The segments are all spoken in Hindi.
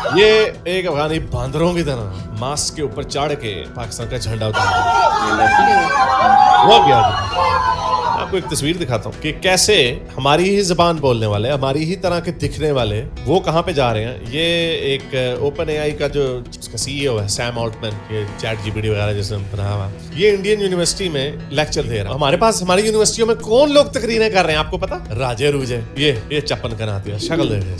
ये एक अफगानी बांदरों की तरह मास्क के ऊपर चढ़ के पाकिस्तान का झंडा उतार दिया। वो गया। आपको एक तस्वीर दिखाता हूँ कि कैसे हमारी ही जबान बोलने वाले, हमारी ही तरह के दिखने वाले वो कहाँ पे जा रहे हैं। ये एक ओपन एआई का जो उसका सीईओ है सैम ऑल्टमैन, ये चैट जीपीटी वगैरह जिसने बनाया हुआ, ये इंडियन यूनिवर्सिटी में लेक्चर दे रहा है। हमारे पास हमारी यूनिवर्सिटियों में कौन लोग तकरीरें कर रहे हैं आपको पता? राजे रूजे, ये चप्पन कराती है, शक्ल देख रहे।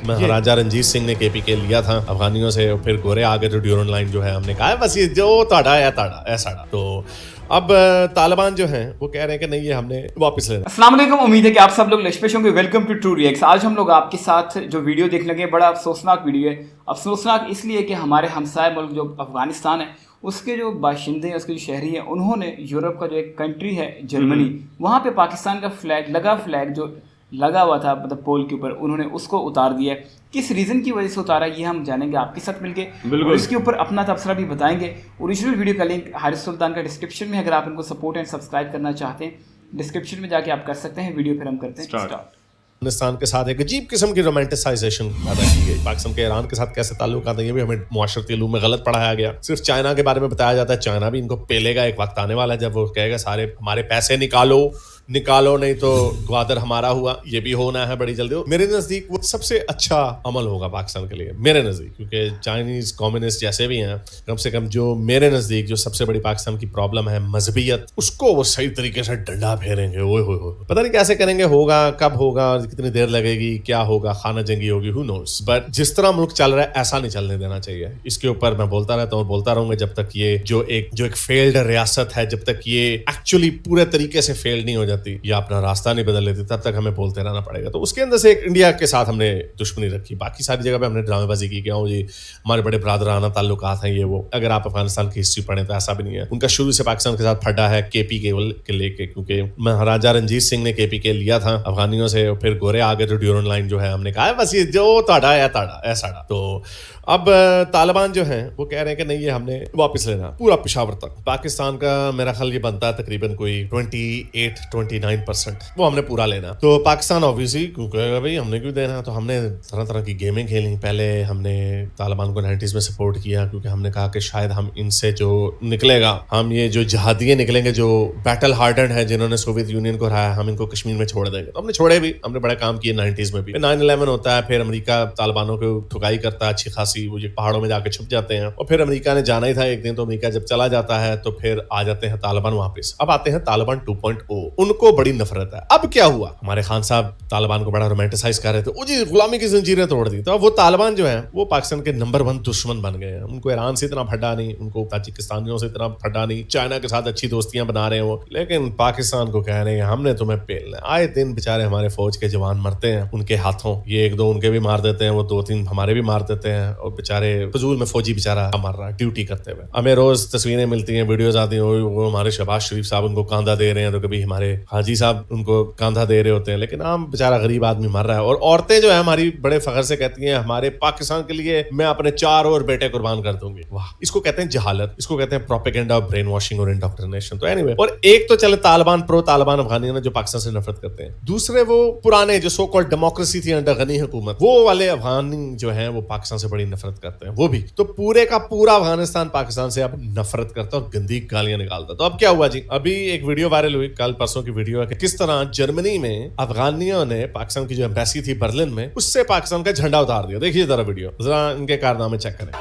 महाराजा रंजीत सिंह ने केपी के लिया था अफगानियों से, फिर गोरे आगे तो ड्यूरन लाइन जो है हमने कहा बस ये जो ताड़ा है ताड़ा ऐसा। तो अब तालिबान जो हैं वो कह रहे हैं कि नहीं ये हमने वापस लेना। अस्सलाम वालेकुम, उम्मीद है कि आप सब लोग लशपेश होंगे। Welcome to true reacts. आज हम लोग आपके साथ जो वीडियो देखने लगे, बड़ा अफसोसनाक वीडियो है। अफसोसनाक इसलिए कि हमारे हमसाय मुल्क जो अफगानिस्तान है, उसके जो बाशिंदे हैं, उसके जो शहरी हैं, उन्होंने यूरोप का जो एक कंट्री है जर्मनी, वहाँ पे पाकिस्तान का फ्लैग जो लगा हुआ था मतलब पोल के ऊपर, उन्होंने उसको उतार दिया। किस रीज़न की वजह से उतारा ये हम जानेंगे आपके साथ मिलके, और इसके ऊपर अपना तबसरा भी बताएंगे। ओरिजिनल वीडियो का लिंक हारिस सुल्तान का डिस्क्रिप्शन में, अगर आप इनको सपोर्ट एंड सब्सक्राइब करना चाहते हैं डिस्क्रिप्शन में जाके आप कर सकते हैं। वीडियो फिर हम करते हैं स्टार्ट। अफगानिस्तान के साथ एक अजीब किस्म की रोमांटिसाइजेशन पैदा की गई। पाकिस्तान के ईरान के साथ कैसे ताल्लुक आते हैं ये भी हमें मुआशरती इल्म में गलत पढ़ाया गया। सिर्फ चाइना के बारे में बताया जाता है, चाइना भी इनको पेलेगा, एक वक्त आने वाला है जब वो कहेगा सारे हमारे पैसे निकालो नहीं तो ग्वादर हमारा हुआ। ये भी होना है बड़ी जल्दी। मेरे नज़दीक वो सबसे अच्छा अमल होगा पाकिस्तान के लिए, मेरे नज़दीक, क्योंकि चाइनीज कम्युनिस्ट जैसे भी हैं, कम से कम जो मेरे नज़दीक जो सबसे बड़ी पाकिस्तान की प्रॉब्लम है मजहबियत, उसको वो सही तरीके से डंडा फेरेंगे। ओए हो पता नहीं कैसे करेंगे, होगा कब होगा, कितनी देर लगेगी, क्या होगा, खाना जंगी होगी, हु नोस। बट जिस तरह मुल्क चल रहा है ऐसा नहीं चलने देना चाहिए। इसके ऊपर मैं बोलता रहता हूँ, बोलता रहूंगा जब तक ये जो एक फेल्ड रियासत है, जब तक ये एक्चुअली पूरे तरीके से फेल्ड नहीं हो जाती या अपना रास्ता नहीं बदल लेती, तब तक हमें बोलते रहना पड़ेगा। तो उसके अंदर से एक इंडिया के साथ हमने दुश्मनी रखी, बाकी सारी जगह पे हमने ड्रामेबाजी की, क्या जी हमारे बड़े बरादराना ताल्लुकात हैं ये वो। अगर आप अफगानिस्तान की हिस्ट्री पढ़ें तो ऐसा भी नहीं है। उनका शुरू से पाकिस्तान के साथ फटा है केपी के लेके, क्योंकि महाराजा रंजीत सिंह ने केपी के लिया था अफगानियों से, फिर गोरे आगे तो ड्यूरन लाइन जो है हमने कहा बस ये जो ताड़ा है ताड़ा ऐसा। तो अब तालिबान जो हैं वो कह रहे हैं कि नहीं ये हमने वापस लेना पूरा पेशावर तक। पाकिस्तान का मेरा ख्याल ये बनता है तकरीबन कोई 28-29% वो हमने पूरा लेना। तो पाकिस्तान ऑब्वियसली कहेगा भाई हमने क्यों देना, तो हमने तरह तरह की गेमें खेली। पहले हमने तालिबान को 90s में सपोर्ट किया, क्योंकि हमने कहा कि शायद हम इनसे जो निकलेगा, हम ये जो जहादिये निकलेंगे जो बैटल हार्डन है, जिन्होंने सोवियत यूनियन को हराया, हम इनको कश्मीर में छोड़ देंगे। तो हमने छोड़े भी, हमने बड़ा काम किया 90s में भी। 9/11 होता है, फिर अमेरिका तालिबानों को ठुकाई करता है अच्छी खासी, वो ये पहाड़ों में जाके छुप जाते हैं। और फिर अमेरिका ने जाना ही था एक दिन, तो अमेरिका जब चला जाता है तो फिर आ जाते हैं तालिबान वापस। अब आते हैं तालिबान 2.0, उनको बड़ी नफरत है। अब क्या हुआ, हमारे खान साहब तालिबान को बड़ा रोमांटिसाइज कर रहे थे, ओ जी गुलामी की जंजीरें तोड़ दी। तो अब वो तालिबान जो है वो पाकिस्तान के नंबर 1 दुश्मन बन गए हैं। उनको ईरान से इतना फटा नहीं, उनको ताजिकिस्तानियों से इतना फटा नहीं, चाइना के साथ अच्छी दोस्तियां बना रहे हैं वो, लेकिन पाकिस्तान को कह रहे हैं हमने तुम्हें पेलना है। आए दिन बेचारे हमारे फौज के जवान मरते हैं उनके हाथों, ये 1-2 उनके भी मार देते हैं, वो 2-3 हमारे भी मार देते हैं, और बेचारे फजूल में फौजी बेचारा मर रहा है ड्यूटी करते हुए। हमें रोज तस्वीरें मिलती हैं, वीडियोस आती हैं, वो हमारे शहबाज शरीफ साहब उनको कांधा दे रहे हैं, तो कभी हमारे हाजी साहब उनको कांधा दे रहे होते हैं, लेकिन आम बेचारा गरीब आदमी मर रहा है। और औरतें जो है हमारी बड़े फख्र से कहती हैं हमारे पाकिस्तान के लिए मैं अपने 4 और बेटे कुर्बान कर दूंगी। वाह, इसको कहते हैं जहालत, इसको कहते हैं प्रोपेगेंडा और ब्रेन वॉशिंग और इंडोक्ट्रिनेशन। तो एनीवे, और एक तो चले तालिबान प्रो तालिबान अफगानियों जो पाकिस्तान से नफरत करते हैं, दूसरे वो पुराने जो सो कॉल्ड डेमोक्रेसी थी अंडर गनी हुकूमत, वो वाले अफगानी जो है वो पाकिस्तान से बड़ी नफरत करते हैं। वो भी तो पूरे का पूरा अफगानिस्तान पाकिस्तान से अब नफरत करता है और गंदी गालियां निकालता। तो अब क्या हुआ जी, अभी एक वीडियो वायरल हुई, कल परसों की वीडियो है कि किस तरह जर्मनी में अफगानियों ने पाकिस्तान की जो एम्बेसी थी बर्लिन में, उससे पाकिस्तान का झंडा उतार दिया। देखिए जरा वीडियो, जरा इनके कारनामे चेक करें।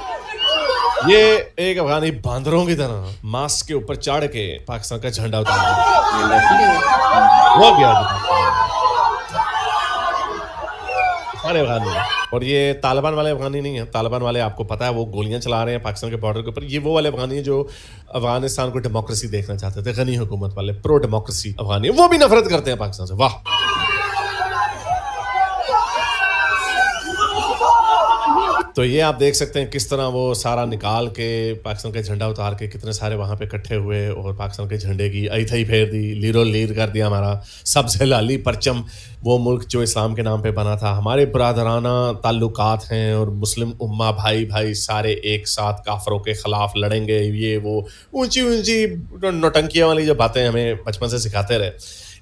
ये एक अफगानी बांदरों की तरह मास्क के ऊपर चढ़ के पाकिस्तान का झंडा उतार दिया। वो गया सारे अफगानी। और ये तालिबान वाले अफगानी नहीं है, तालिबान वाले आपको पता है वो गोलियां चला रहे हैं पाकिस्तान के बॉर्डर के ऊपर। ये वो वाले अफगानी है जो अफगानिस्तान को डेमोक्रेसी देखना चाहते थे, गनी हुकूमत वाले प्रो डेमोक्रेसी अफगानी, वो भी नफरत करते हैं पाकिस्तान से। वाह, तो ये आप देख सकते हैं किस तरह वो सारा निकाल के पाकिस्तान का झंडा उतार के कितने सारे वहाँ पे इकट्ठे हुए और पाकिस्तान के झंडे की अई फेर दी, लीरो लीर कर दिया हमारा सबसे लाली परचम। वो मुल्क जो इस्लाम के नाम पे बना था, हमारे बरादराना ताल्लुकात हैं और मुस्लिम उम्मा भाई भाई सारे एक साथ काफरों के खिलाफ लड़ेंगे, ये वो ऊंची ऊंची नौटंकियों वाली जो बातें हमें बचपन से सिखाते रहे,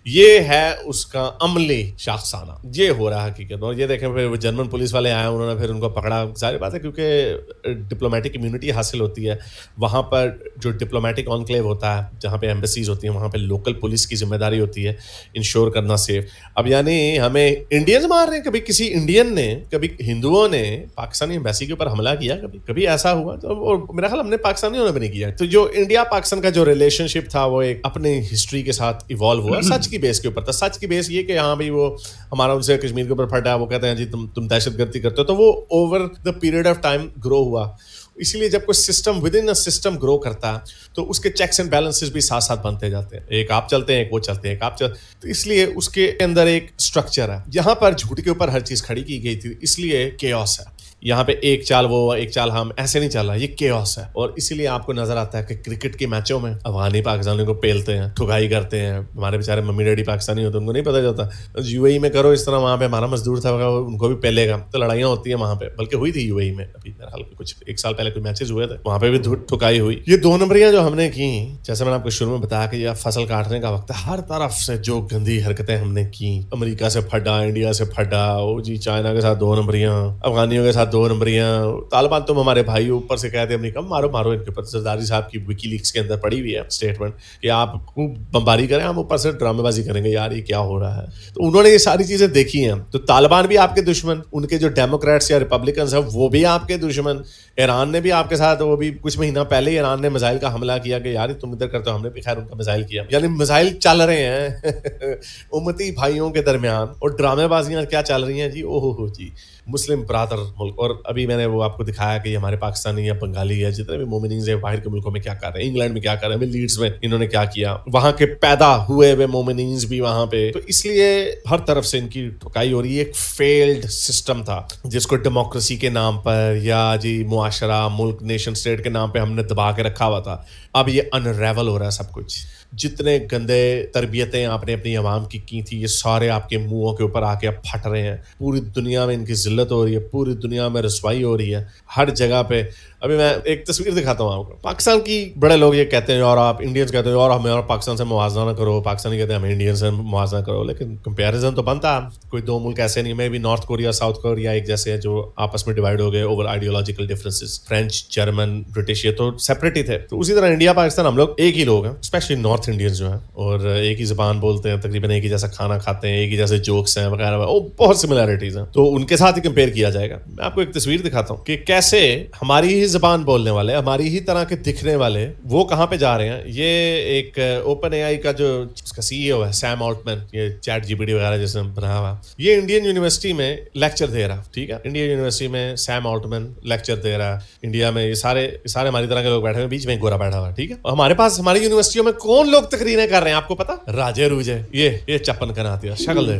ये है उसका अमली शाखसाना, ये हो रहा है हकीकत। और ये देखें फिर वो जर्मन पुलिस वाले आए, उन्होंने फिर उनको पकड़ा। सारी बात है क्योंकि डिप्लोमेटिक इम्यूनिटी हासिल होती है वहाँ पर, जो डिप्लोमेटिक ऑनक्लेव होता है जहाँ पे एम्बेसीज होती हैं, वहाँ पे लोकल पुलिस की जिम्मेदारी होती है इंश्योर करना सेफ। अब यानी हमें इंडियंस मार रहे हैं, कभी किसी इंडियन ने, कभी हिंदुओं ने पाकिस्तानी एम्बेसी के ऊपर हमला किया, कभी ऐसा हुआ? तो और मेरा ख्याल हमने पाकिस्तानियों ने भी नहीं किया। तो जो इंडिया पाकिस्तान का जो रिलेशनशिप था वो एक अपनी हिस्ट्री के साथ इवॉल्व हुआ, सच की बेस के ऊपर था। सच की बेस ये कि हाँ भाई वो हमारा उनसे कश्मीर के ऊपर फटा, वो कहते हैं जी तुम दहशतगर्दी करते हो, तो वो over the period of time grow हुआ। इसलिए जब कोई system with in a system grow करता है तो उसके चेक्स एंड बैलेंसेस भी साथ साथ बनते जाते हैं। एक आप चलते हैं, एक वो चलते हैं, एक आप चलते, तो इसलिए उसके अंदर एक स्ट्रक्चर है। यहाँ पर झूठ के ऊपर हर चीज खड़ी की गई थी, इसलिए केओस है। यहाँ पे एक चाल वो, एक चाल हम, ऐसे नहीं चल रहा, ये केओस है। और इसीलिए आपको नजर आता है कि क्रिकेट के मैचों में अफगानी पाकिस्तानियों को पेलते हैं, ठुकाई करते हैं। हमारे बेचारे मम्मी डैडी पाकिस्तानी होते हैं, उनको नहीं पता चलता। यूएई में करो इस तरह, वहां पे हमारा मजदूर था उनको भी पेलेगा, तो लड़ाइयाँ होती है वहां पे। बल्कि हुई थी यूएई में अभी मेरे ख्याल कुछ 1 साल पहले कुछ मैचेस हुए थे, वहां पे भी ठुकाई हुई। ये 2 नंबरियां जो हमने की, जैसे मैंने आपको शुरू में बताया कि यह फसल काटने का वक्त है, हर तरफ से जो गंदी हरकतें हमने की, अमेरिका से फटा, इंडिया से फटा, ओ जी चाइना के साथ 2 नंबरियां, अफगानियों के साथ 2 नंबरियां, तालिबान तुम हमारे भाई, ऊपर से कहते अमेरिका मारो मारो इनके ऊपर। जरदारी साहब की विकीलीक्स के अंदर पड़ी हुई है स्टेटमेंट कि आप खूब बमबारी करें, हम ऊपर से ड्रामेबाजी करेंगे। यार ये क्या हो रहा है? तो उन्होंने ये सारी चीजें देखी हैं। तो तालिबान भी आपके दुश्मन, उनके जो डेमोक्रेट्स या रिपब्लिकन्स हैं वो भी आपके दुश्मन। ईरान ने भी आपके साथ, वो भी कुछ महीना पहले ईरान ने मिसाइल का हमला किया कि यार तुम इधर करते हो, हमने भी खैर उनका मिसाइल किया। यानी मिसाइल चल रहे हैं उम्मती भाइयों के दरमियान, और ड्रामेबाजियां क्या चल रही हैं जी, ओहो जी, मुस्लिम बरादर मुल्क। और अभी मैंने वो आपको दिखाया कि हमारे पाकिस्तानी या बंगाली है, जितने भी मोमिनीन है बाहर के मुल्कों में क्या कर रहे हैं, इंग्लैंड में क्या कर रहे हैं, लीड्स में इन्होंने क्या किया, वहां के पैदा हुए वे मोमिनीन भी वहां पे। तो इसलिए हर तरफ से इनकी ठुकाई हो रही है। एक फेल्ड सिस्टम था जिसको डेमोक्रेसी के नाम पर या जी मुआशरा, मुल्क, नेशन स्टेट के नाम पे हमने दबा के रखा हुआ था। अब ये अनरेवल हो रहा है सब कुछ। जितने गंदे तरबियतें आपने अपनी आवाम की थी, ये सारे आपके मुंहों के ऊपर आके अब फट रहे हैं। पूरी दुनिया में इनकी जिल्लत हो रही है, पूरी दुनिया में रसवाई हो रही है हर जगह पे। अभी मैं एक तस्वीर दिखाता हूँ आपको। पाकिस्तान की बड़े लोग ये कहते हैं यार, आप इंडियंस कहते हो यार हमें और पाकिस्तान से मुआवजा ना करो, पाकिस्तानी कहते हैं हमें इंडियन से मुआवजा करो, लेकिन कंपैरिजन तो बनता है। कोई 2 मुल्क ऐसे नहीं, मैं भी नॉर्थ कोरिया साउथ कोरिया एक जैसे है जो आपस में डिवाइड हो गए over ideological differences. French, German, British ये तो सेपरेट ही थे। तो उसी तरह इंडिया पाकिस्तान हम लोग एक ही लोग हैं, स्पेशली नॉर्थ इंडियंस जो हैं, और एक ही जुबान बोलते हैं, तकरीबन एक ही जैसा खाना खाते हैं, एक ही जैसे जोक्स हैं वगैरह, बहुत सिमिलैरिटीज हैं। तो उनके साथ ही कंपेयर किया जाएगा। मैं आपको एक तस्वीर दिखाता हूँ कि कैसे हमारी ही जुबान बोलने वाले, हमारी ही तरह के दिखने वाले, वो कहाँ पे जा रहे हैं। ये एक ओपन एआई का जो उसका सीईओ है सैम ऑल्टमैन, ये चैट जीपीटी वगैरह जिसने बनाया हुआ, ये इंडियन यूनिवर्सिटी में लेक्चर दे रहा, ठीक है, इंडियन यूनिवर्सिटी में सैम ऑल्टमैन लेक्चर दे रहा है। इंडिया में ये सारे हमारी तरह के लोग बैठे हुए, बीच में गोरा बैठा हुआ, ठीक है। और हमारे पास हमारी यूनिवर्सिटियों में कौन लोग तकरीरें कर रहे हैं आपको पता? राजे रूजे, ये चप्पन कराती है, शक्ल देख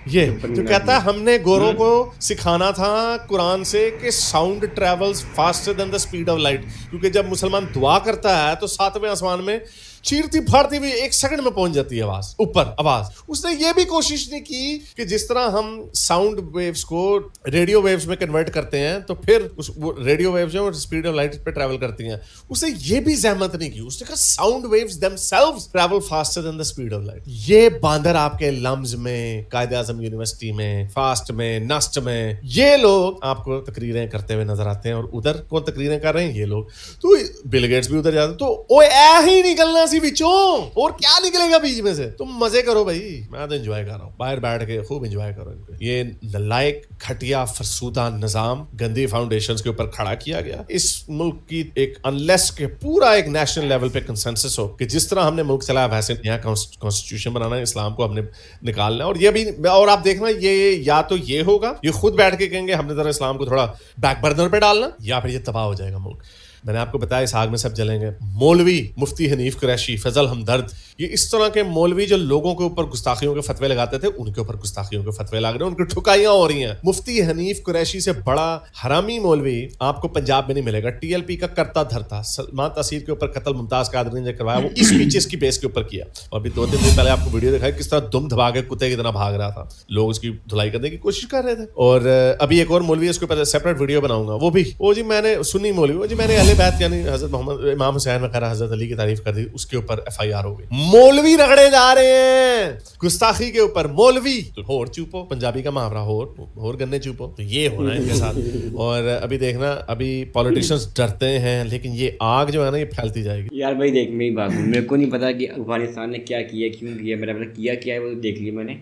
ये तो कहता है हमने गोरों को सिखाना था कुरान से कि sound travels faster than the speed of light, क्योंकि जब मुसलमान दुआ करता है तो 7वें आसमान में चीरती फाड़ती हुई 1 सेकंड में पहुंच जाती है आवाज, ऊपर आवाज। उसने ये भी कोशिश नहीं की कि जिस तरह हम साउंड वेव्स को रेडियो वेव्स में कन्वर्ट करते हैं तो फिर उस रेडियो वेव्स जो स्पीड ऑफ लाइट पे ट्रैवल करती हैं, उसने ये भी जहमत नहीं की। उसने कहा sound waves themselves travel faster than the speed of light. ये बांदर आपके लम्स में, कायदे आजम यूनिवर्सिटी में, फास्ट में, नस्ट में, ये लोग आपको तकरीरें करते हुए नजर आते हैं। और उधर कौन तकरीरें कर रहे हैं? ये लोग। तो बिल गेट्स भी उधर जाते, तो ओ ही निकलना बिचों, और क्या निकलेगा बीच में से? तुम मजे करो भाई, मैं तो एंजॉय कर रहा हूँ, बाहर बैठ के खूब एंजॉय करो इनको। ये नलायक, घटिया, फरसूदा निजाम गंदी फाउंडेशंस के ऊपर खड़ा किया गया। इस मुल्क की एक अनलेस के पूरा एक नेशनल लेवल पे कंसेंसस हो कि जिस तरह हमने मुल्क चलाया वैसे नया कॉन्स्टिट्यूशन बनाना है, इस्लाम को हमने निकालना है। और ये भी, और आप देखना, ये या तो ये होगा, ये खुद बैठ के कहेंगे हमने जरा इस्लाम को थोड़ा बैक बर्नर पे डालना, या फिर ये तबाह हो जाएगा मुल्क। मैंने आपको बताया इस आग में सब जलेंगे। मौलवी मुफ्ती हनीफ कुरैशी, फजल हमदर्द, ये इस तरह के मौलवी जो लोगों के ऊपर गुस्ताखियों के फतवे लगाते थे, उनके ऊपर गुस्ताखियों के फतवे लग रहे हैं, उनकी ठुकाइयां हो रही हैं। मुफ्ती हनीफ कुरैशी से बड़ा हरामी मौलवी आपको पंजाब में नहीं मिलेगा। टीएलपी का करता धरता सलमान तासीर के ऊपर कत्ल मुमताज कादरी ने करवाया, वो इस पीछे की बेस के ऊपर किया। और अभी 2-3 दिन पहले आपको वीडियो दिखाई किस तरह दुम धबा के कुत्ते की तरह भाग रहा था, लोग उसकी धुलाई करने की कोशिश कर रहे थे। और अभी एक और मौलवी, इसके ऊपर सेपरेट वीडियो बनाऊंगा, वो भी, वो जी मैंने सुन्नी मौलवी, वो जी मैंने अहले अहले बैत यानी हजरत मोहम्मद इमाम हुसैन वगैरह हजरत अली की तारीफ कर दी, उसके ऊपर FIR हो गई। मौलवी रगड़े जा रहे हैं गुस्ताखी के ऊपर, मौलवी तो होर चुपो, पंजाबी का मुहावरा होर गन्ने चुपो, तो ये हो रहा है इनके साथ। और अभी देखना, अभी पॉलिटिशियंस डरते हैं, लेकिन ये आग जो है ना ये फैलती जाएगी। यार भाई देख, मेरी बात सुन, मेरे को नहीं पता कि अफगानिस्तान ने क्या किया, क्यों किया, मेरा मतलब किया क्या है वो तो देख लिया मैंने,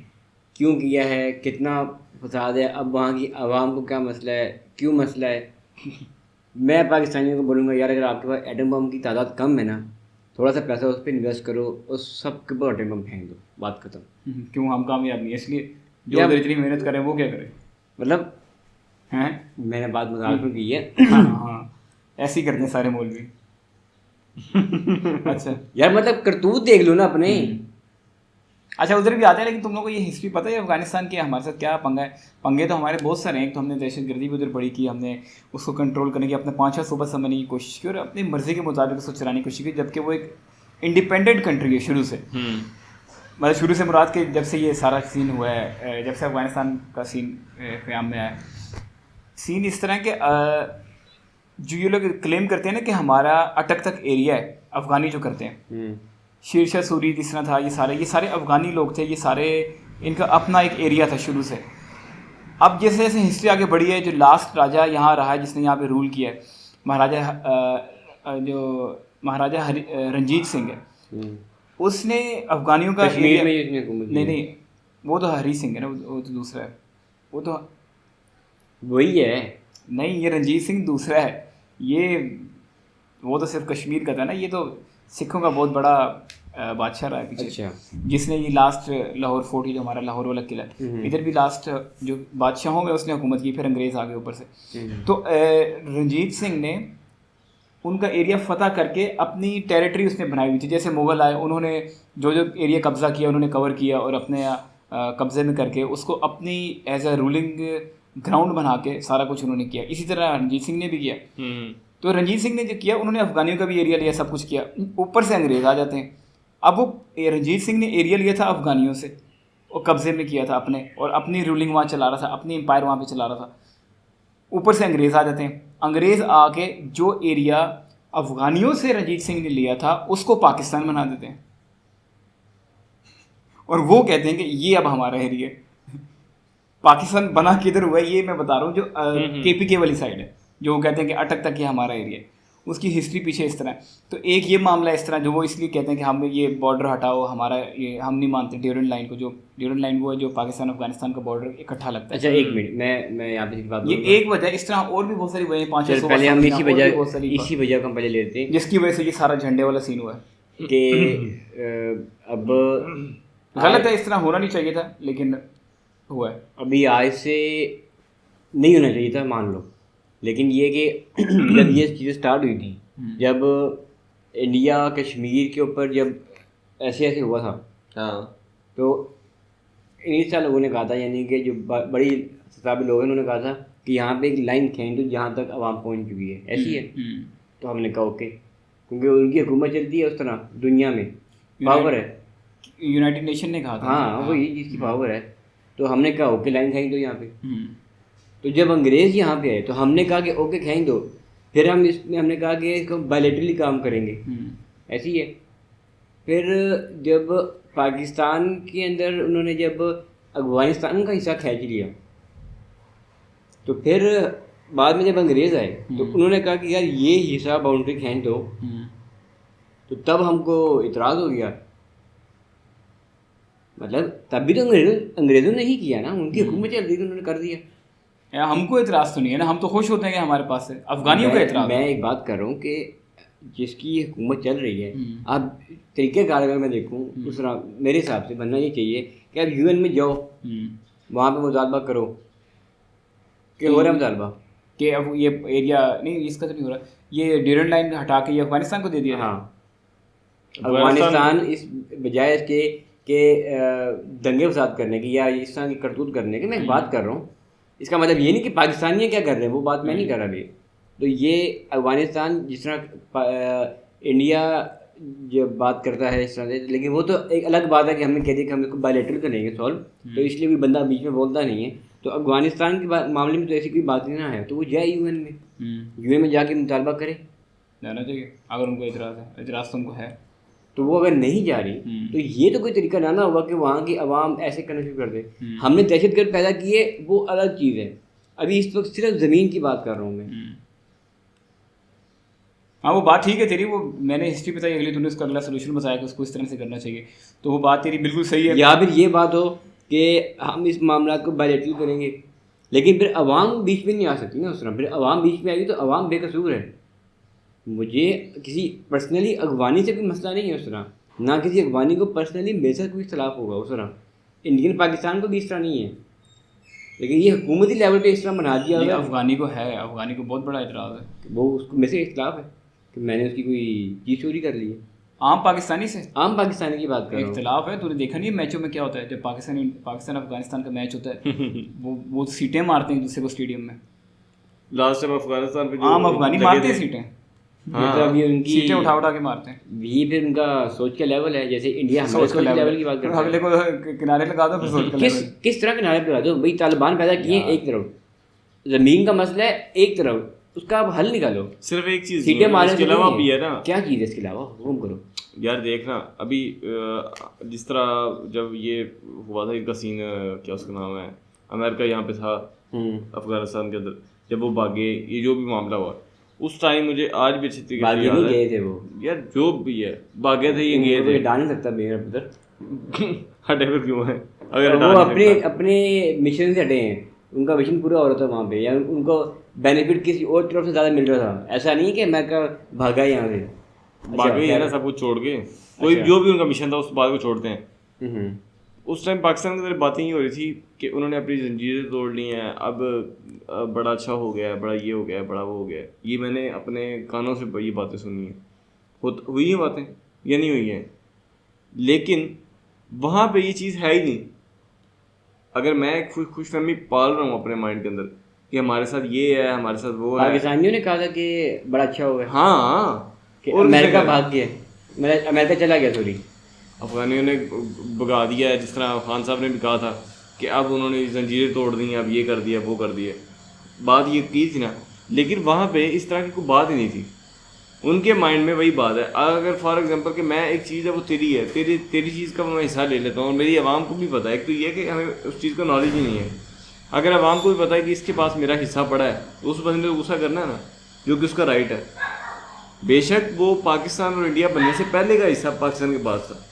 क्यों किया है, कितना फसाद है, अब वहाँ की आवाम को क्या मसला है, क्यों मसला है। मैं पाकिस्तानियों को बोलूँगा यार, अगर आपके पास एटम बम की तादाद कम है ना, थोड़ा सा पैसा उस पर इन्वेस्ट करो और सब के ऊपर एटम बम फेंक दो, बात खत्म। क्यों हम कामयाब नहीं है, इसलिए जो उधर इतनी मेहनत करें वो क्या करें, मतलब हैं? मैंने बात मजाक में की है। हाँ हाँ, ऐसे ही करते हैं सारे मौलवी। अच्छा यार मतलब करतूत देख लो ना अपने। अच्छा, उधर भी आते हैं, लेकिन तुम लोगों को ये हिस्ट्री पता है अफगानिस्तान की हमारे साथ क्या पंगा है? पंगे तो हमारे बहुत सारे हैं। एक तो हमने दहशतगर्दी भी उधर बड़ी की, हमने उसको कंट्रोल करने की अपने 5-6 सूबा समझने की कोशिश की और अपनी मर्जी के मुताबिक उसको चलाने की कोशिश की, जबकि वो एक इंडिपेंडेंट कंट्री है शुरू से। मतलब शुरू से मुराद के जब से ये सारा सीन हुआ है, जब से अफगानिस्तान का सीन क़याम में आया, सीन इस तरह के जो ये लोग क्लेम करते हैं ना कि हमारा अटक तक एरिया है, अफ़गानी जो करते हैं, शेरशाह सूरी जिस तरह था, ये सारे अफ़गानी लोग थे, ये सारे इनका अपना एक एरिया था शुरू से। अब जैसे जैसे हिस्ट्री आगे बढ़ी है, जो लास्ट राजा यहाँ रहा है जिसने यहाँ पे रूल किया है, महाराजा रंजीत सिंह है, उसने अफ़गानियों का कश्मीर में इसने हुकूमत की। नहीं, वो तो हरी सिंह है ना, वो तो दूसरा है, वो तो वही है। नहीं, ये रंजीत सिंह दूसरा है, वो तो सिर्फ कश्मीर का था ना, ये तो सिखों का बहुत बड़ा बादशाह रहा है पीछे। अच्छा। जिसने ये लास्ट लाहौर फोर्ट, जो हमारा लाहौर वाला किला है, इधर भी लास्ट जो बादशाहों में उसने हुकूमत की, फिर अंग्रेज़ आ गए ऊपर से। तो रंजीत सिंह ने उनका एरिया फतह करके अपनी टेरिटरी उसने बनाई हुई थी। जैसे मुग़ल आए, उन्होंने जो जो एरिया कब्ज़ा किया उन्होंने कवर किया और अपने कब्ज़े में करके उसको अपनी एज अ रूलिंग ग्राउंड बना के सारा कुछ उन्होंने किया। इसी तरह रंजीत सिंह ने भी किया। तो रंजीत सिंह ने जो किया, उन्होंने अफ़गानियों का भी एरिया लिया, सब कुछ किया, ऊपर से अंग्रेज़ आ जाते हैं। अब वो रंजीत सिंह ने एरिया लिया था अफ़गानियों से और कब्ज़े में किया था अपने, और अपनी रूलिंग वहाँ चला रहा था, अपनी एम्पायर वहाँ पे चला रहा था। ऊपर से अंग्रेज़ आ जाते हैं, अंग्रेज़ आके जो एरिया अफ़गानियों से रंजीत सिंह ने लिया था उसको पाकिस्तान बना देते हैं, और वो कहते हैं कि ये अब हमारा एरिया है। पाकिस्तान बना किधर हुआ है ये मैं बता रहा हूँ, जो KPK वाली साइड है, जो वो कहते हैं कि अटक तक ये हमारा एरिया है, उसकी हिस्ट्री पीछे इस तरह है। तो एक ये मामला इस तरह, जो वो इसलिए कहते हैं कि हम ये बॉर्डर हटाओ, हमारा ये हम नहीं मानते ड्यूरेंट लाइन को। जो ड्यूरेंट लाइन वो है जो पाकिस्तान अफगानिस्तान का बॉर्डर इकट्ठा लगता है। अच्छा एक मिनट, मैं यहाँ पे बात, ये एक वजह, इस तरह और भी बहुत सारी वजह, 500 पहले हम इसी वजह को हम पहले लेते हैं, जिसकी वजह से ये सारा झंडे वाला सीन हुआ है कि अब गलत है, इस तरह होना नहीं चाहिए था, लेकिन हुआ है। अभी आज से नहीं होना चाहिए था मान लो, लेकिन ये कि जब ये चीज़ें स्टार्ट हुई थी, जब इंडिया कश्मीर के ऊपर जब ऐसे ऐसे हुआ था, हाँ, तो इन्हीं साल लोगों ने कहा था, यानी कि जो बड़ी सताबी लोग हैं उन्होंने कहा था कि यहाँ पे एक लाइन खींच दो जहाँ तक आवाम पहुँच चुकी है, ऐसी है। तो हमने कहा ओके, क्योंकि उनकी हुकूमत चलती है उस तरह, दुनिया में पावर है, यूनाइटेड नेशन ने कहा था। हाँ वही जिसकी पावर है। तो हमने कहा ओके लाइन खींच दो यहाँ पे। तो जब अंग्रेज़ यहाँ पे आए तो हमने कहा कि ओके खींच दो, फिर हम इसमें हमने कहा कि इसको बायलैटरली काम करेंगे, ऐसी है। फिर जब पाकिस्तान के अंदर उन्होंने जब अफगानिस्तान का हिस्सा खींच लिया, तो फिर बाद में जब अंग्रेज़ आए तो उन्होंने कहा कि यार ये हिस्सा बाउंड्री खींच दो, तो तब हमको इतराज़ हो गया। मतलब तब भी तो अंग्रेज़ों ने ही किया ना, उनकी हुकूमत चल रही थी, उन्होंने कर दिया। यार हमको इतराज़ तो नहीं है ना, हम तो खुश होते हैं कि हमारे पास है। अफगानियों का इतराज़, मैं एक बात कर रहा हूँ कि जिसकी हुकूमत चल रही है, अब तरीक़ेकार अगर मैं देखूँ उस तरह मेरे हिसाब से बनना ये चाहिए कि आप UN में जाओ, वहाँ पे मुतालबा करो कि हो रहा है मुतालबा कि अब ये एरिया नहीं, इसका तो नहीं हो रहा, ये ड्यूरेंट लाइन हटा के ये अफगानिस्तान को दे दिया। हाँ, अफगानिस्तान इस बजाय इसके के दंगे फसाद करने की या इस तरह की करतूत करने की मैं बात कर रहा हूँ, इसका मतलब ये नहीं कि पाकिस्तानी क्या कर रहे हैं, वो बात मैं नहीं कर रहा अभी। तो ये अफगानिस्तान जिस तरह इंडिया जब बात करता है इस तरह से, लेकिन वो तो एक अलग बात है कि हमने कह दिया कि हम इसको बायलैटरल करेंगे सॉल्व, तो इसलिए कोई बंदा बीच में बोलता नहीं है। तो अफगानिस्तान के मामले में तो ऐसी कोई बात नहीं ना है, तो वो जाए UN में, UN में जाके मुतालबा करे जाना चाहिए अगर उनको इतराज़ तो उनको है। तो वो अगर नहीं जा रही तो ये तो कोई तरीका ना हुआ कि वहाँ की आवाम ऐसे करना शुरू कर दे। हमने दहशतगर्द पैदा किए, वो अलग चीज़ है। अभी इस वक्त सिर्फ ज़मीन की बात कर रहा हूँ मैं। हाँ वो बात ठीक है तेरी, वो मैंने हिस्ट्री बताई, अगली तूने उसका अगला सोल्यूशन बताया कि उसको इस तरह से करना चाहिए, तो वो बात तेरी बिल्कुल सही है। या फिर ये बात हो कि हम इस मामला को बायलैटरल करेंगे, लेकिन फिर अवाम बीच में नहीं आ सकती ना उस तरह। फिर अवाम बीच में आएगी तो अवाम बेकसूर है। मुझे किसी पर्सनली अगवानी से कोई मसला नहीं है उस तरह, ना किसी अगवानी को पर्सनली मेरे साथ कोई इख्तलाफ होगा उस तरह। इंडियन पाकिस्तान को भी इस तरह नहीं है, लेकिन ये हुकूमती लेवल पे इस तरह बना दिया हुआ है। अफगानी को है, अफगानी को बहुत बड़ा इतराज़ है। वो उसको मेरे से इख्तलाफ है कि मैंने उसकी कोई चीज़ चोरी कर ली है। आम पाकिस्तानी से, आम पाकिस्तानी की बात कर रहा हूँ। इख्तलाफ है। तूने देखा नहीं है मैचों में क्या होता है, जब पाकिस्तान अफगानिस्तान का मैच होता है वो सीटें मारते हैं एक दूसरे को स्टेडियम में। लास्ट टाइम अफगानिस्तान पे आम अफगानी मारते हैं सीटें, मतलब ये उनकी सीटें उठा के मारते हैं। ये फिर उनका सोच का लेवल है, जैसे इंडिया हमारे सोच के लेवल की बात करते हैं। अगले को किनारे लगा दो, फिर सोच का लेवल। किस तरह किनारे पे लगा दो भाई? तालिबान पैदा किए एक तरफ, ज़मीन का मसला है एक तरफ, उसका आप हल निकालो। सिर्फ एक चीज़ सीटें मारने इसके अलावा भी है ना। क्या चीज़ है इसके अलावा? हुक्म करो यार। देखना अभी जिस तरह जब ये हुआ था इनका सीन, क्या उसका नाम है, अमेरिका यहाँ पे था अफगानिस्तान के अंदर, जब वो भागे, ये जो भी मामला हुआ उस टाइम मुझे आज भी अच्छी तरीके से याद है। गए थे वो यार, जो भी है भागे थे, ये गए थे। डाल नहीं सकता मेरा पुत्र हटे फिर क्यों है? अगर वो अपने मिशन से हटे हैं, उनका मिशन पूरा हो रहा था वहाँ पे, या उनको बेनिफिट किसी और तरफ से ज़्यादा मिल रहा था। ऐसा नहीं कि अमेरिका भागा यहाँ से, भागे है ना सब कुछ छोड़ के। कोई जो भी उनका मिशन था उस बात को छोड़ते हैं। उस टाइम पाकिस्तान की तरफ बातें ये हो रही थी कि उन्होंने अपनी जंजीरें तोड़ ली हैं, अब बड़ा अच्छा हो गया है, बड़ा ये हो गया है, बड़ा वो हो गया है। ये मैंने अपने कानों से ये बातें सुनी हैं। हुई हैं बातें या नहीं हुई हैं, लेकिन वहाँ पे ये चीज़ है ही नहीं। अगर मैं खुशफहमी पाल रहा हूँ अपने माइंड के अंदर कि हमारे साथ ये है, हमारे साथ वो है। पाकिस्तानियों ने कहा था कि बड़ा अच्छा हो गया। हाँ, और अमेरिका भाग गया, अमेरिका चला गया। सॉरी, अफगानियों ने भगा दिया है, जिस तरह खान साहब ने भी कहा था कि अब उन्होंने जंजीरें तोड़ दी हैं, अब ये कर दिया वो कर दिया। बात ये की थी ना, लेकिन वहाँ पे इस तरह की कोई बात ही नहीं थी। उनके माइंड में वही बात है। अगर फॉर एग्जांपल कि मैं एक चीज़ है वो तेरी है, तेरी चीज़ का मैं हिस्सा ले लेता हूँ, और मेरी आवाम को भी पता है। एक तो ये कि हमें उस चीज़ का नॉलेज ही नहीं है। अगर आवाम को भी पता है कि इसके पास मेरा हिस्सा पड़ा है, तो उस बंदे को गुस्सा करना है ना, जो कि उसका राइट है। बेशक वो पाकिस्तान और इंडिया बनने से पहले का हिस्सा पाकिस्तान के पास था।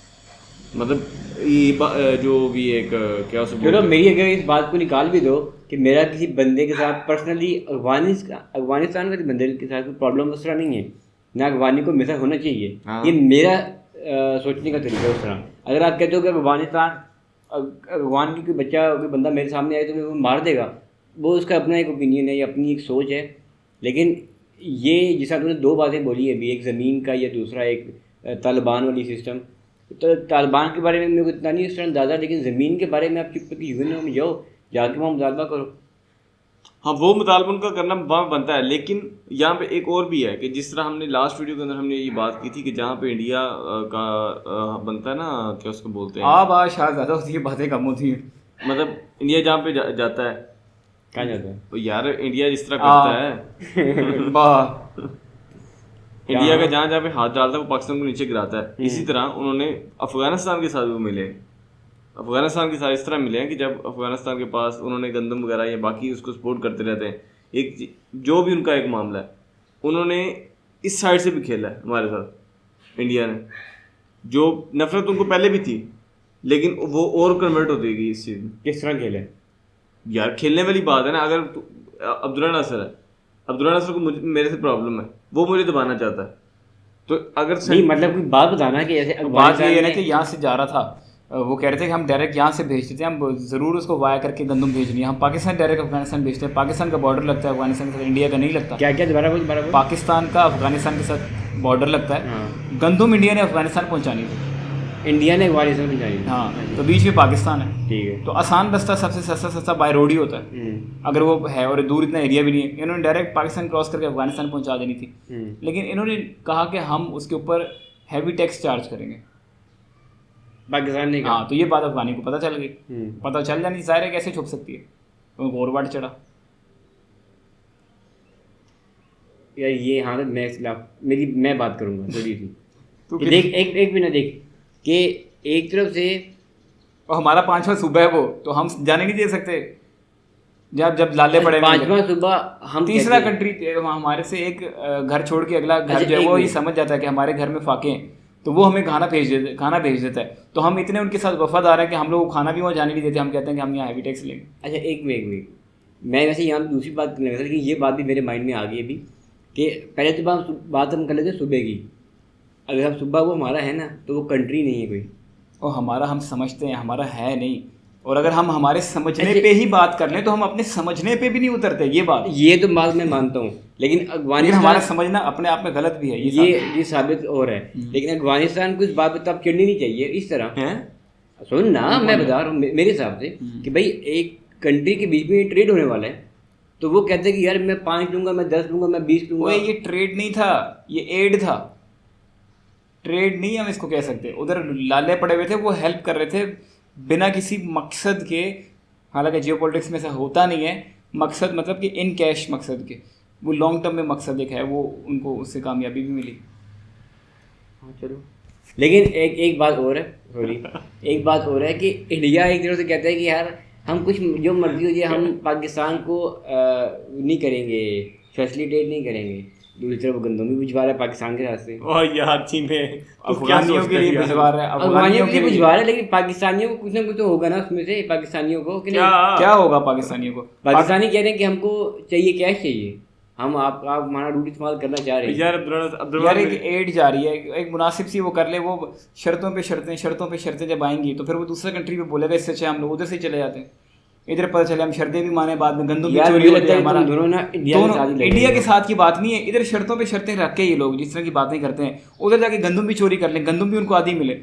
मतलब ये जो भी एक क्या चलो मेरी अगर इस बात को निकाल भी दो कि मेरा किसी बंदे के साथ पर्सनली अफगानिस्तान के बंदे के साथ कोई प्रॉब्लम उस तरह नहीं है, ना अफगानी को मेरा होना चाहिए। हाँ। ये मेरा सोचने का तरीका है उस तरह। अगर आप कहते हो कि अफगान की कोई बच्चा कोई बंदा मेरे सामने आए तो वो मार देगा, वो उसका अपना एक ओपिनियन है या अपनी एक सोच है। लेकिन ये जिस तुमने दो बातें बोली है अभी, एक ज़मीन का या दूसरा एक तालिबान वाली सिस्टम, तो तालिबान के बारे में मेरे को इतना नहीं उस तरह अंदाज़ा, लेकिन ज़मीन के बारे में आप चुप करके यूएन में जाओ, जाके वहाँ मुतालबा करो। हाँ, वो मुतालबा उनका करना वहाँ बनता है। लेकिन यहाँ पे एक और भी है कि जिस तरह हमने लास्ट वीडियो के अंदर हमने ये बात की थी कि जहाँ पे इंडिया का बनता है ना, क्या उसको बोलते हैं, शायद ज़्यादा होती है, बातें कम होती हैं। मतलब इंडिया जहाँ पे जाता है, कहाँ जाता है तो यार इंडिया जिस तरह करता है इंडिया का जहाँ पे हाथ डालता है वो पाकिस्तान को नीचे गिराता है। इसी तरह उन्होंने अफगानिस्तान के साथ भी मिले। अफगानिस्तान के साथ इस तरह मिले हैं कि जब अफगानिस्तान के पास उन्होंने गंदम वगैरह या बाकी उसको सपोर्ट करते रहते हैं, एक जो भी उनका एक मामला है, उन्होंने इस साइड से भी खेला है हमारे साथ। इंडिया ने जो नफरत उनको पहले भी थी, लेकिन वो और कन्वर्ट होती गई इस चीज़ में। किस तरह खेले यार, खेलने वाली बात है ना। अगर अब्दुल्ला नासिर है, अब्दुल्ला नासिर को मेरे से प्रॉब्लम है, वो मुझे दबाना चाहता है, तो अगर नहीं मतलब कोई बात बताना कि जैसे बात ये है ना कि यहाँ से जा रहा था, वो कह रहे थे कि हम डायरेक्ट यहाँ से भेजते थे, हम ज़रूर उसको वाया करके गंदम भेजनी है। हम पाकिस्तान डायरेक्ट अफगानिस्तान भेजते हैं। पाकिस्तान का बॉर्डर लगता है अफगानिस्तान के साथ, इंडिया का नहीं लगता। क्या क्या दोबारा पाकिस्तान का अफगानिस्तान के साथ बॉर्डर लगता है। गंदम इंडिया ने अफगानिस्तान पहुँचानी थी, इंडिया ने अफगानिस्तान पहुँचानी। हाँ, तो बीच में पाकिस्तान है। ठीक है, तो आसान रास्ता सबसे सस्ता बाय रोड ही होता है अगर वो है, और दूर इतना एरिया भी नहीं है। इन्होंने डायरेक्ट पाकिस्तान क्रॉस करके अफगानिस्तान पहुँचा देनी थी, लेकिन इन्होंने कहा कि हम उसके ऊपर हैवी टैक्स चार्ज करेंगे, पाकिस्तान ने कहा। हाँ, तो ये बात अफगानी को पता चल गई। पता चल जानी जाहिर है कैसे छुप सकती है, तो और वाट चढ़ा। यार ये हाँ मैं खिलाफ मैं बात करूँगा थोड़ी सी तू कि देख एक भी ना देख कि एक तरफ से और हमारा 5वां सूबा है वो, तो हम जाने नहीं दे सकते जब लाले पड़े 5वां सूबा हम तीसरा कहते हैं। कंट्री हमारे से एक घर छोड़ के अगला घर अच्छा, जो है एक वो ये मिनट। समझ जाता है कि हमारे घर में फाके हैं, तो वो हमें खाना भेज देता है। तो हम इतने उनके साथ वफादार हैं कि हम लोग खाना भी वहाँ जाने नहीं देते, हम कहते हैं कि हम यहाँ हैवी टैक्स लेंगे। अच्छा एक मिनट मैं वैसे यहाँ पे दूसरी बात करने लगा था, लेकिन ये बात भी मेरे माइंड में आ गई अभी कि पहले तो बात हम कर लेते सुबह की। अगर हम सुबह वो हमारा है ना तो वो कंट्री नहीं है कोई, और हमारा हम समझते हैं, हमारा है नहीं। और अगर हम हमारे समझने अच्छा, पे ही बात कर लें तो हम अपने समझने पे भी नहीं उतरते, ये बात। ये तो बात मैं मानता हूँ, लेकिन लेकिन अफगानिस्तान हमारा समझना अपने आप में गलत भी है, ये साबित हो रहा है। लेकिन अफगानिस्तान को इस बात पे तब चिढ़नी नहीं चाहिए इस तरह। हैं सुन ना, मैं बता रहा हूँ मेरे हिसाब से कि भाई एक कंट्री के बीच में ट्रेड होने वाला है, तो वो कहते हैं कि यार मैं 5 लूंगा, मैं 10 लूंगा, मैं 20 लूंगा। वो ये ट्रेड नहीं था, ये एड था, ट्रेड नहीं हम इसको कह सकते। उधर लाले पड़े हुए थे, वो हेल्प कर रहे थे बिना किसी मकसद के। हालांकि जियोपॉलिटिक्स में ऐसा होता नहीं है, मकसद मतलब कि इन कैश मकसद के, वो लॉन्ग टर्म में मकसद एक है, वो उनको उससे कामयाबी भी मिली। हाँ चलो, लेकिन एक बात और है, सॉरी एक बात और है कि इंडिया एक तरह से कहता है कि यार हम कुछ जो मर्जी हो जाए हम पाकिस्तान को नहीं करेंगे, फैसिलिटेट नहीं करेंगे। दूसरी तरफ वो गंदम भी भिजवा रहा है पाकिस्तान के रास्ते, और यार चीन में अफगानियों के लिए भिजवा रहा है, अफगानियों के लिए भिजवा रहा है, लेकिन पाकिस्तानियों को कुछ ना कुछ तो होगा ना उसमें से, पाकिस्तानियों को कि नहीं? क्या होगा पाकिस्तानियों को? पाकिस्तानी कह रहे हैं कि हमको चाहिए, कैश चाहिए, हम आप हमारा रूट इस्तेमाल करना चाह रहे हैं। यार एक एड जा रही है, एक मुनासिब सी वो कर ले, वो शर्तों पे शर्तें जब आएंगी तो फिर वो दूसरा कंट्री पे बोलेगा इससे अच्छा हम लोग उधर से चले जाते हैं। इधर पता चले हम शर्तें भी माने, बाद में गंदम भी यार चोरी मुझे हो लगता जाए है हमारा। तुम दोनों ना इंडिया के साथ की बात नहीं है, इधर शर्तों पे शर्तें रख के ये लोग जिस तरह की बातें करते हैं, उधर जाके गंदम भी चोरी कर लें, गंदम भी उनको आदि मिले।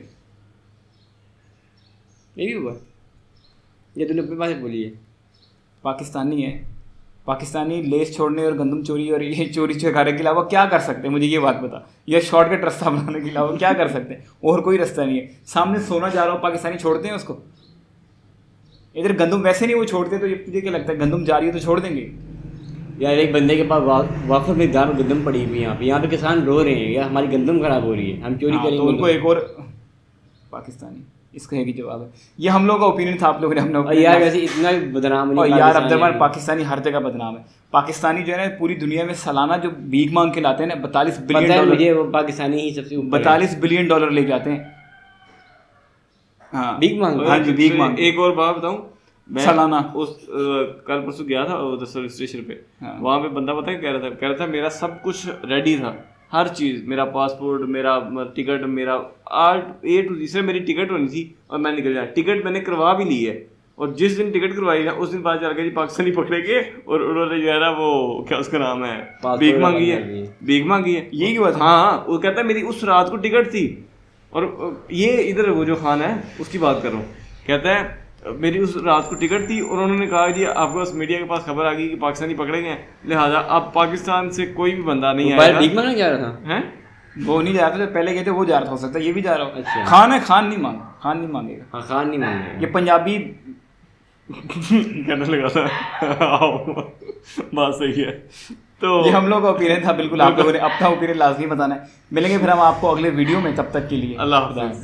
ये भी हुआ, ये तूने अपने पास बोली है। पाकिस्तानी है, पाकिस्तानी लेस छोड़ने और गंदम चोरी और ये चोरी चकारे के अलावा क्या कर सकते हैं? मुझे ये बात बता, ये शॉर्टकट रास्ता बनाने के अलावा क्या कर सकते हैं? और कोई रास्ता नहीं है। सामने सोना जा रहा हो, पाकिस्तानी छोड़ते हैं उसको? इधर गंदम वैसे नहीं वो छोड़ते, तो ये तुझे क्या लगता है गंदम जा रही है तो छोड़ देंगे? यार एक बंदे के पास वापस में गाँव में गंदम पड़ी हुई है, यहाँ पे किसान रो रहे हैं यार हमारी गंदम खराब हो रही है, हम चोरी करेंगे। तो उनको एक और पाकिस्तानी, इसका एक ही जवाब है। ये हम लोगों का ओपिनियन था, आप लोगों ने हमने और यार वैसे इतना भी बदनाम नहीं और यार पाकिस्तान अब्दुलरहमान, है। पाकिस्तानी हर जगह बदनाम है। पाकिस्तानी जो है ना पूरी दुनिया में सालाना जो भीख मांग के लाते हैं ना, 42 पता बिलियन है डॉलर, मुझे, वो पाकिस्तानी ही सबसे ऊपर है। 42 बिलियन डॉलर लेके आते हैं। हाँ भीख मांग, हाँ जी, भीख मांग। एक और बात बताऊं, मैं सालाना उस कल परसों गया था उधर सर्विस स्टेशन पे, हाँ। वहाँ पे बंदा पता है कह रहा था मेरा सब कुछ रेडी था, हर चीज़, मेरा पासपोर्ट, मेरा टिकट, मेरा A to Z, मेरी टिकट होनी थी और मैं निकल जाया। टिकट मैंने करवा भी ली है, और जिस दिन टिकट करवाई ना उस दिन पता चल गया जी पाकिस्तानी पकड़ेंगे, और उन्होंने जो है ना वो क्या उसका नाम है, भीख मांगी है, भीख मांगी है। यही की बात है। हाँ, वो कहता है मेरी उस रात को टिकट थी, और ये इधर वो जो खान है उसकी बात कर रहा हूँ, कहता है मेरी उस रात को टिकट थी और उन्होंने कहा जी आपके पास मीडिया के पास खबर आ गई कि पाकिस्तानी पकड़े गए, लिहाजा अब पाकिस्तान से कोई भी बंदा नहीं आएगा। भीख मांगने जा रहा था हैं? वो नहीं जा रहा था, पहले गए थे वो जा रहा था, हो सकता है ये भी जा रहा हो। अच्छा। खान है, खान नहीं मांग, खान नहीं मांगेगा। हाँ, खान नहीं मांगेगा। ये पंजाबी कहने लगा था आओ, बात सही है। तो ये हम लोग का ओपिनियन था, बिल्कुल आप लोगों ने अपना ओपिनियन लाजमी बताना है। मिलेंगे फिर हम आपको अगले वीडियो में, तब तक के लिए अल्लाह हाफ़िज़।